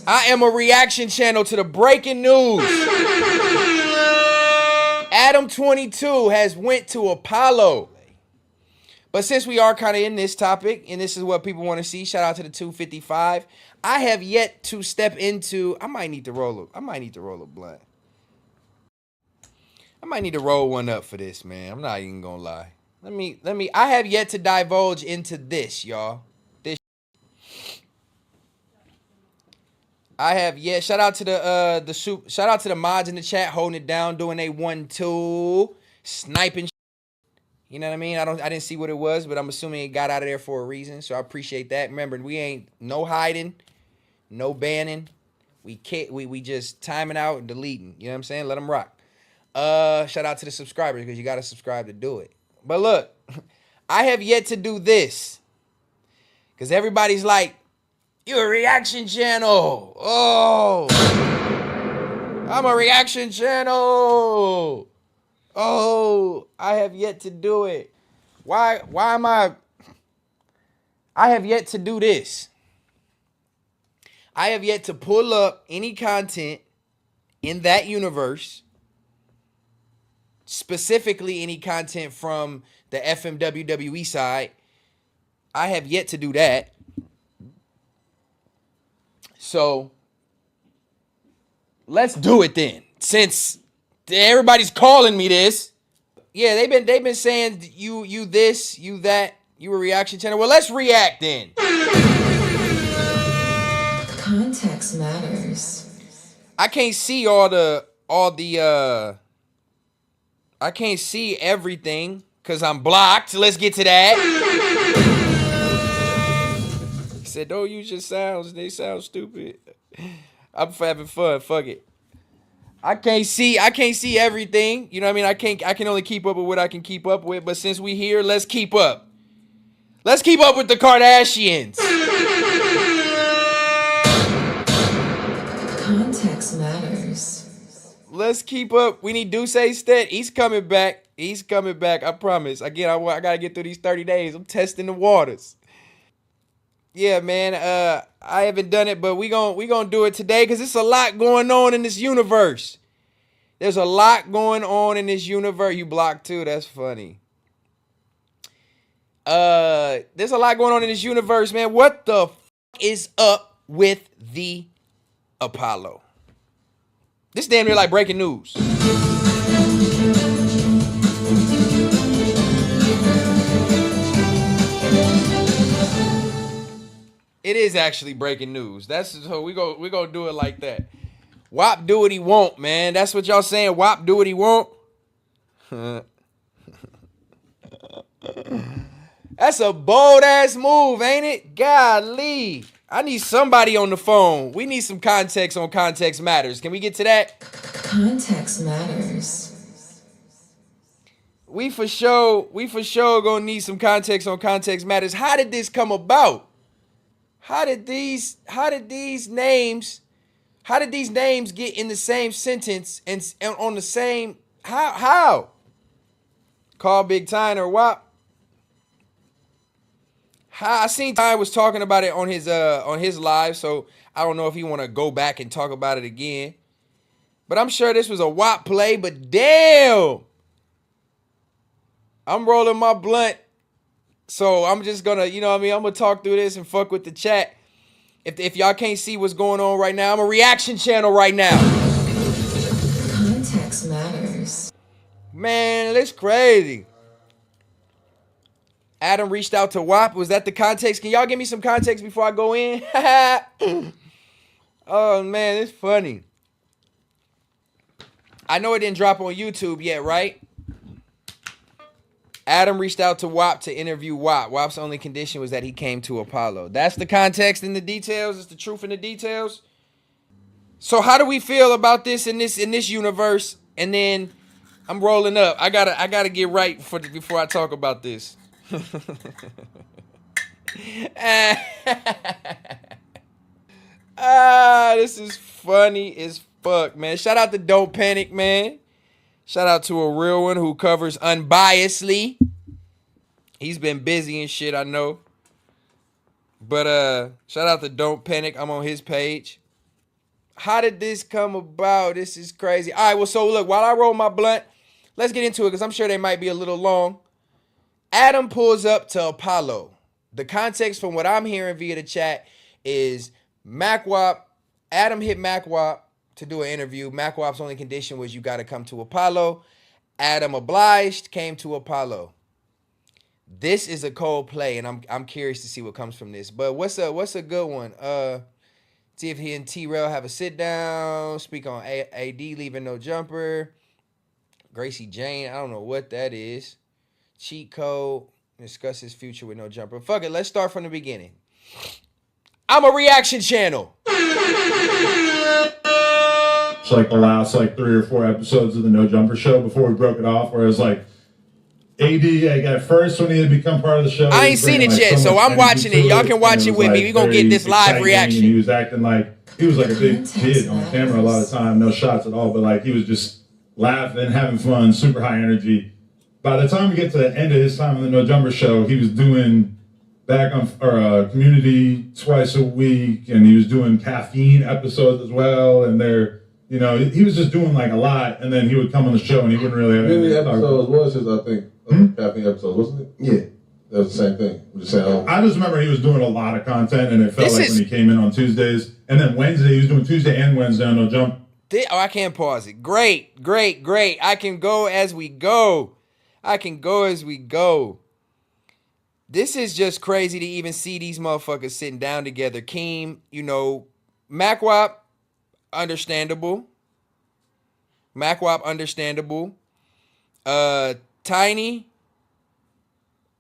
I am a reaction channel to the breaking news. Adam 22 has went to Apollo. But since we are kind of in this topic, and this is what people want to see, shout out to the 255. I have yet to step into. I might need to roll a blunt. I might need to roll one up for this, man. I'm not even gonna lie. Let me. I have yet to divulge into this, y'all. I have yet. Shout out to the soup. Shout out to the mods in the chat holding it down, doing a 1-2, sniping. You know what I mean? I didn't see what it was, but I'm assuming it got out of there for a reason. So I appreciate that. Remember, we ain't no hiding, no banning. We just timing out and deleting. You know what I'm saying? Let them rock. Shout out to the subscribers because you got to subscribe to do it. But look, I have yet to do this because everybody's like, you're a reaction channel. Oh, I'm a reaction channel. Oh, I have yet to do it. Why am I have yet to do this. I have yet to pull up any content in that universe, specifically any content from the FMWWE side. I have yet to do that. So let's do it then. Since everybody's calling me this. Yeah, they've been saying you this, you that, you a reaction channel. Well, let's react then. Context matters. I can't see all the I can't see everything because I'm blocked. Let's get to that. He said, don't use your sounds. They sound stupid. I'm having fun. Fuck it. I can't see everything. You know what I mean? I can only keep up with what I can keep up with. But since we here, let's keep up. Let's keep up with the Kardashians. Context matters. Let's keep up. We need Duce Stet. He's coming back. He's coming back. I promise. Again, I gotta get through these 30 days. I'm testing the waters. Yeah, man. I haven't done it, but we gonna do it today because there's a lot going on in this universe. There's a lot going on in this universe. You blocked too. That's funny. There's a lot going on in this universe, man. What the is up with the Apollo? This damn near like breaking news. It is actually breaking news. That's so we gonna do it like that. WAP do what he want, man. That's what y'all saying. WAP do what he want. That's a bold ass move, ain't it? Golly. I need somebody on the phone. We need some context on Context Matters. Can we get to that? Context matters. We for sure gonna need some context on Context Matters. How did this come about? How did these names get in the same sentence and on the same how? Call Big Tyne or WAP? I seen Ty was talking about it on his live, so I don't know if he want to go back and talk about it again. But I'm sure this was a WAP play, but damn. I'm rolling my blunt. So I'm just gonna, you know what I mean? I'm gonna talk through this and fuck with the chat. If y'all can't see what's going on right now, I'm a reaction channel right now. Context matters. Man, that's crazy. Adam reached out to WAP. Was that the context? Can y'all give me some context before I go in? Oh, man, it's funny. I know it didn't drop on YouTube yet, right? Adam reached out to WAP to interview WAP. WAP's only condition was that he came to Apollo. That's the context in the details. It's the truth in the details. So how do we feel about this in this universe? And then I'm rolling up. I gotta get right before I talk about this. This is funny as fuck, man. Shout out to Don't Panic, man. Shout out to a real one who covers unbiasedly. He's been busy and shit, I know. But shout out to Don't Panic. I'm on his page. How did this come about? This is crazy. All right, well, so look, while I roll my blunt, let's get into it because I'm sure they might be a little long. Adam pulls up to Apollo. The context from what I'm hearing via the chat is MacWap. Adam hit MacWap to do an interview. MacWap's only condition was you got to come to Apollo. Adam obliged, came to Apollo. This is a cold play, and I'm curious to see what comes from this. But what's a good one? See if he and T-Rail have a sit down. Speak on AD leaving no jumper. Gracie Jane, I don't know what that is. Cheat code. Discuss his future with no jumper. Fuck it, let's start from the beginning. I'm a reaction channel. It's like the last 3 or 4 episodes of the No Jumper show before we broke it off, where it was like AD, at first when he had become part of the show, I ain't seen it yet, so I'm watching it. Y'all can watch it with me. We gonna get this live reaction. He was acting like he was like a big kid on camera a lot of the time, no shots at all, but he was just laughing, having fun, super high energy. By the time we get to the end of his time on the No Jumper show, he was doing back on Community twice a week, and he was doing caffeine episodes as well, and he was just doing a lot, and then he would come on the show and he wouldn't really have anything. Many episodes was his, I think, caffeine episode, wasn't it? Yeah. That was the same thing. I'm just saying, I just remember he was doing a lot of content, and it felt when he came in on Tuesdays, and then Wednesday, he was doing Tuesday and Wednesday on No Jump. I can't pause it. Great. I can go as we go. This is just crazy to even see these motherfuckers sitting down together. Keem, MacWap, understandable. Tiny.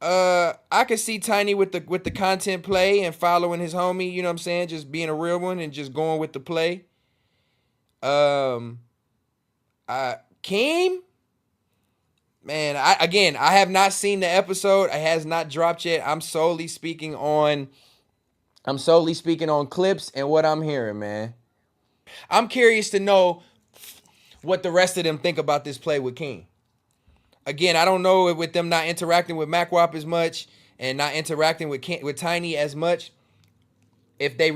I could see Tiny with the content play and following his homie, you know what I'm saying? Just being a real one and just going with the play. Keem, man, I have not seen the episode. It has not dropped yet. I'm solely speaking on clips and what I'm hearing, man. I'm curious to know what the rest of them think about this play with Keem. Again, I don't know with them not interacting with MacWap as much and not interacting with Tiny as much, if they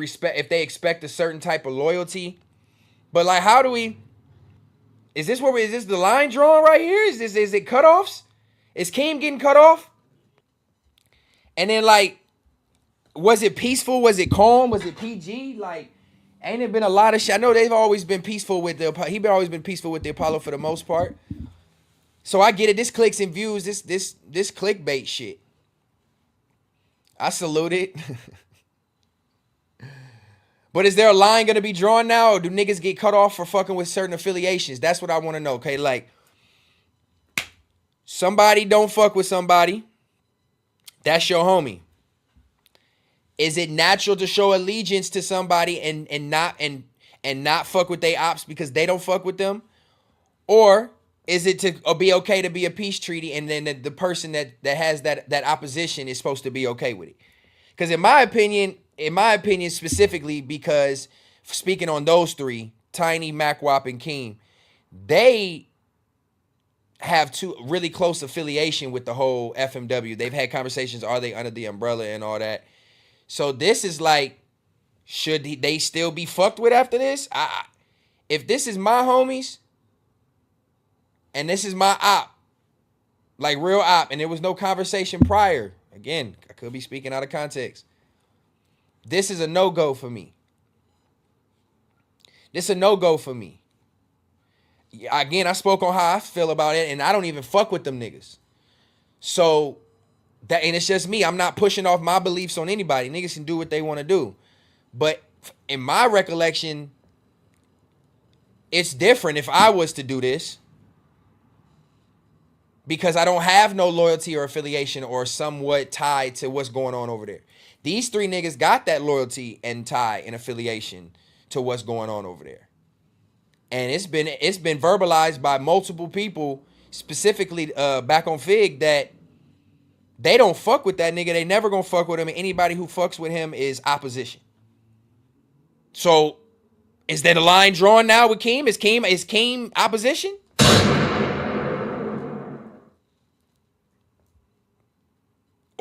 expect a certain type of loyalty. But how do we? Is this the line drawn right here? Is it cutoffs? Is Keem getting cut off? And then was it peaceful? Was it calm? Was it PG? Ain't it been a lot of shit? I know they've always been peaceful with always been peaceful with the Apollo for the most part. So I get it. This clicks and views. This clickbait shit. I salute it. But is there a line gonna be drawn now, or do niggas get cut off for fucking with certain affiliations? That's what I want to know. Okay, somebody don't fuck with somebody. That's your homie. Is it natural to show allegiance to somebody and not fuck with they ops because they don't fuck with them, or is it to be okay to be a peace treaty and then the person that has that opposition is supposed to be okay with it? Because in my opinion specifically, because speaking on those three, Tiny, MacWap, and Keem, they have two really close affiliation with the whole FMW. They've had conversations, are they under the umbrella and all that. So this is should they still be fucked with after this? If this is my homies and this is my op, real op, and there was no conversation prior, again, I could be speaking out of context, this is a no-go for me. Again, I spoke on how I feel about it, and I don't even fuck with them niggas. So, and it's just me. I'm not pushing off my beliefs on anybody. Niggas can do what they want to do. But in my recollection, it's different if I was to do this, because I don't have no loyalty or affiliation or somewhat tied to what's going on over there. These three niggas got that loyalty and tie and affiliation to what's going on over there. And it's been verbalized by multiple people, specifically back on Fig, that they don't fuck with that nigga. They never gonna fuck with him. And anybody who fucks with him is opposition. So is there a line drawn now with Keem? Is Keem opposition?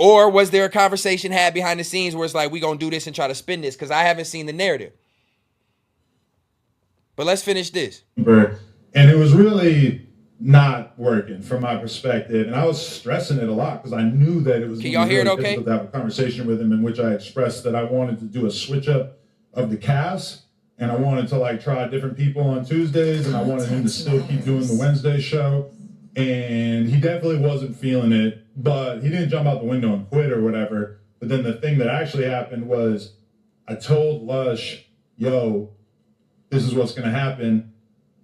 Or was there a conversation had behind the scenes where it's we gonna do this and try to spin this? Because I haven't seen the narrative. But let's finish this. And it was really not working from my perspective, and I was stressing it a lot because I knew that it was Can y'all hear really it okay? difficult to have a conversation with him in which I expressed that I wanted to do a switch up of the cast, and I wanted to like try different people on Tuesdays, and I wanted him to still keep doing the Wednesday show, and he definitely wasn't feeling it, but he didn't jump out the window and quit or whatever. But then the thing that actually happened was I told Lush, yo, this is what's gonna happen.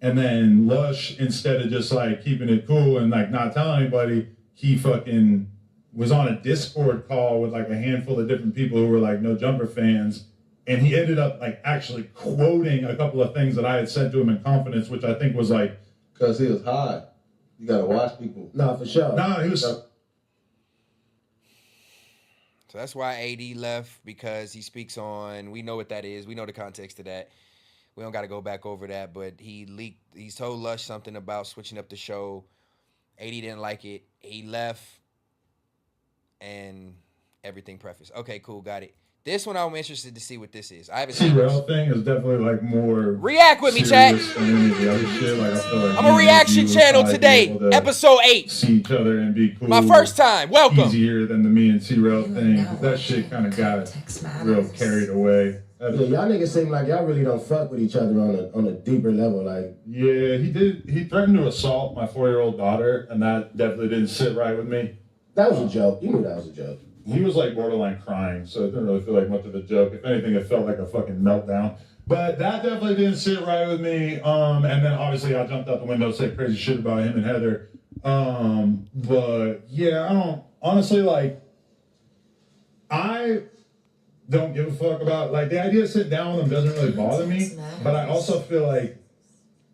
And then Lush, instead of just like keeping it cool and like not telling anybody, he fucking was on a Discord call with like a handful of different people who were like No Jumper fans. And he ended up like actually quoting a couple of things that I had said to him in confidence, which I think was like, Because he was high. You gotta watch people. No, for sure. no, he was. So that's why AD left, because he speaks on, we know what that is. We know the context of that. We don't got to go back over that, but he's told Lush something about switching up the show. AD didn't like it. He left, and everything prefaced. Okay, cool, got it. This one I'm interested to see what this is. I haven't seen this. T-Rail thing is definitely like more React with me, chat. serious than any of the other shit. Like, I feel like I'm a reaction channel today, episode 8. See each other and be cool. My first time. Welcome. Easier than the me and T-Rail thing. 'Cause that shit kind of got real carried away. Yeah, y'all niggas seem like y'all really don't fuck with each other on a deeper level. Like, Yeah, he did. He threatened to assault my 4-year-old daughter, and that definitely didn't sit right with me. that was a joke. You knew that was a joke. He was like borderline crying, so it didn't really feel like much of a joke. If anything, it felt like a fucking meltdown. But that definitely didn't sit right with me. And then obviously I jumped out the window, said crazy shit about him and Heather. But yeah, I don't honestly like. I don't give a fuck about like the idea of sitting down with them doesn't really bother me. But I also feel like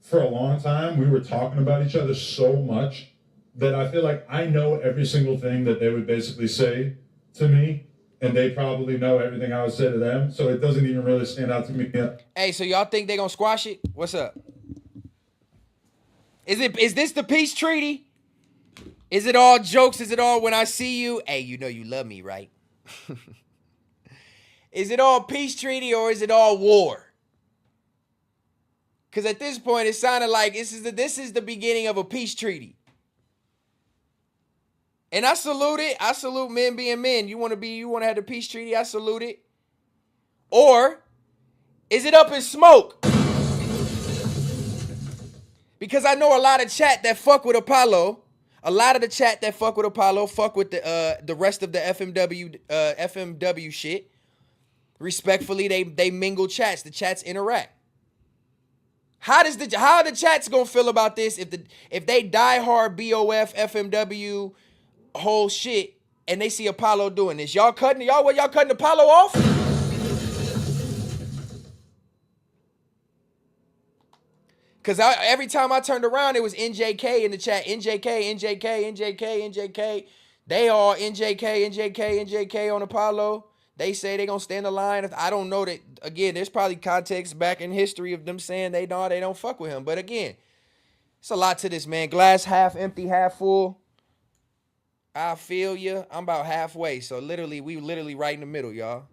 for a long time we were talking about each other so much that I feel like I know every single thing that they would basically say to me, and they probably know everything I would say to them, so it doesn't even really stand out to me. Hey, so y'all think they gonna squash it? What's up? Is this the peace treaty? Is it all jokes? Is it all when I see you? Hey, you know you love me, right? Is it all peace treaty or is it all war? Because at this point, it sounded like this is the beginning of a peace treaty. And I salute it. I salute men being men. You want to have the peace treaty? I salute it. Or is it up in smoke? Because I know a lot of chat that fuck with Apollo. A lot of the chat that fuck with Apollo fuck with the rest of the FMW shit. Respectfully, they mingle chats. The chats interact. How are the chats gonna feel about this if they die hard BOF FMW whole shit and they see Apollo doing this? Y'all cutting Apollo off? Cause every time I turned around, it was NJK in the chat. NJK. They all NJK on Apollo. They say they gonna stand the line. I don't know that. Again, there's probably context back in history of them saying they don't fuck with him. But again, it's a lot to this, man. Glass half empty, half full. I feel you. I'm about halfway. So we literally right in the middle, y'all.